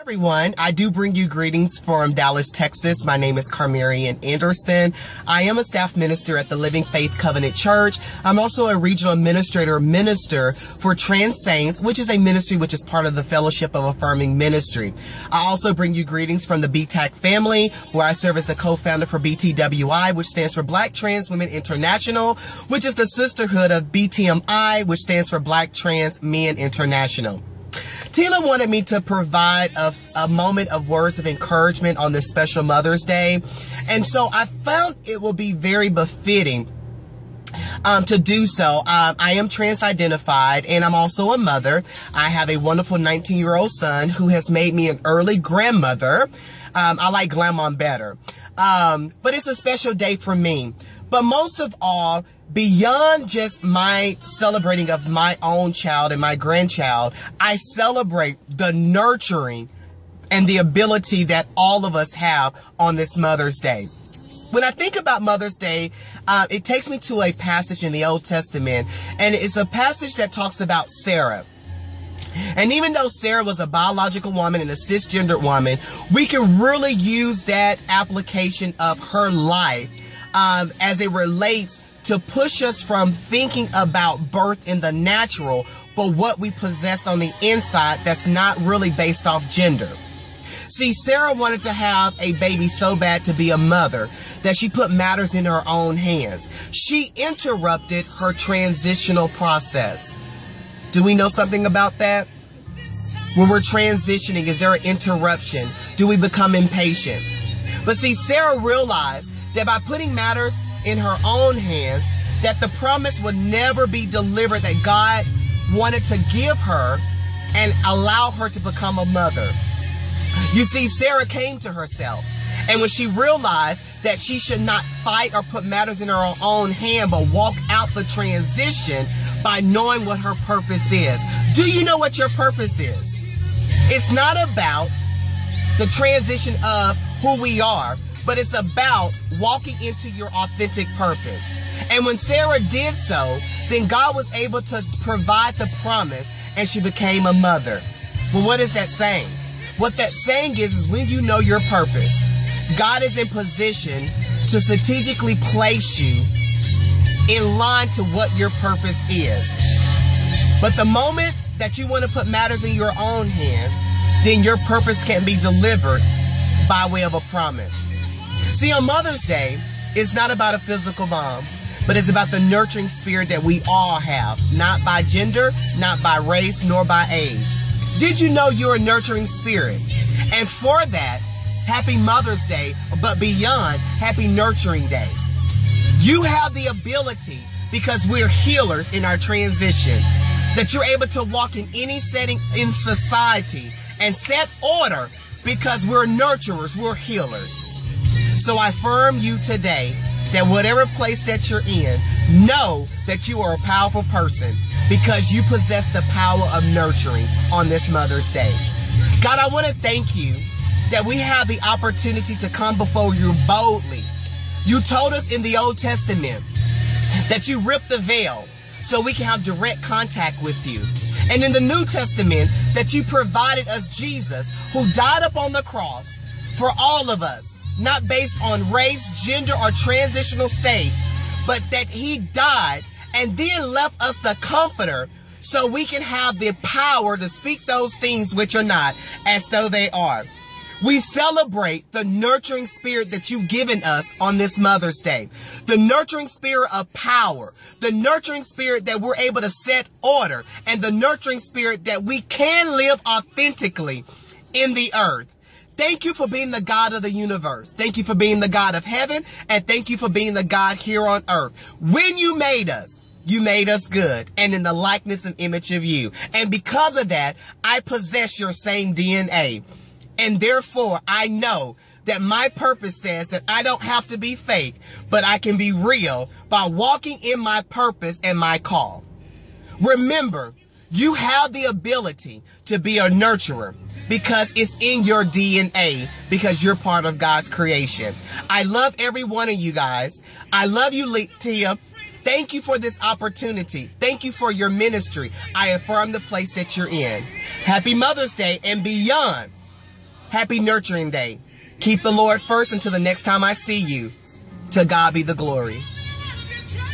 Everyone, I do bring you greetings from Dallas, Texas. My name is Carmarion Anderson. I am a staff minister at the Living Faith Covenant Church. I'm also a regional minister for Trans Saints, which is a ministry which is part of the Fellowship of Affirming Ministry. I also bring you greetings from the BTAC family, where I serve as the co-founder for BTWI, which stands for Black Trans Women International, which is the sisterhood of BTMI, which stands for Black Trans Men International. Tina wanted me to provide a moment of words of encouragement on this special Mother's Day. And so I found it will be very befitting to do so. I am trans-identified and I'm also a mother. I have a wonderful 19-year-old son who has made me an early grandmother. I like Glamon better. But it's a special day for me. But most of all, beyond just my celebrating of my own child and my grandchild, I celebrate the nurturing and the ability that all of us have on this Mother's Day. When I think about Mother's Day, it takes me to a passage in the Old Testament, and it's a passage that talks about Sarah. And even though Sarah was a biological woman and a cisgendered woman, we can really use that application of her life as it relates to push us from thinking about birth in the natural, but what we possess on the inside that's not really based off gender. See, Sarah wanted to have a baby so bad to be a mother that she put matters in her own hands. She interrupted her transitional process. Do we know something about that? When we're transitioning, is there an interruption? Do we become impatient? But see, Sarah realized that by putting matters in her own hands, that the promise would never be delivered that God wanted to give her and allow her to become a mother. You see, Sarah came to herself, and when she realized that she should not fight or put matters in her own hand, but walk out the transition by knowing what her purpose is. Do you know what your purpose is? It's not about the transition of who we are, but it's about walking into your authentic purpose. And when Sarah did so, then God was able to provide the promise, and she became a mother. Well, what is that saying? What that saying is when you know your purpose, God is in position to strategically place you in line to what your purpose is. But the moment that you want to put matters in your own hand, then your purpose can be delivered by way of a promise. See, on Mother's Day, it's not about a physical mom, but it's about the nurturing spirit that we all have, not by gender, not by race, nor by age. Did you know you're a nurturing spirit? And for that, happy Mother's Day, but beyond, happy Nurturing Day. You have the ability, because we're healers in our transition, that you're able to walk in any setting in society and set order because we're nurturers, we're healers. So I affirm you today that whatever place that you're in, know that you are a powerful person because you possess the power of nurturing on this Mother's Day. God, I want to thank you that we have the opportunity to come before you boldly. You told us in the Old Testament that you ripped the veil so we can have direct contact with you. And in the New Testament, that you provided us Jesus, who died upon the cross for all of us, not based on race, gender, or transitional state, but that he died and then left us the comforter so we can have the power to speak those things which are not as though they are. We celebrate the nurturing spirit that you've given us on this Mother's Day. The nurturing spirit of power. The nurturing spirit that we're able to set order. And the nurturing spirit that we can live authentically in the earth. Thank you for being the God of the universe. Thank you for being the God of heaven. And thank you for being the God here on earth. When you made us good and in the likeness and image of you. And because of that, I possess your same DNA. And therefore, I know that my purpose says that I don't have to be fake, but I can be real by walking in my purpose and my call. Remember, you have the ability to be a nurturer because it's in your DNA, because you're part of God's creation. I love every one of you guys. I love you, Tia. Thank you for this opportunity. Thank you for your ministry. I affirm the place that you're in. Happy Mother's Day and beyond. Happy Nurturing Day. Keep the Lord first until the next time I see you. To God be the glory.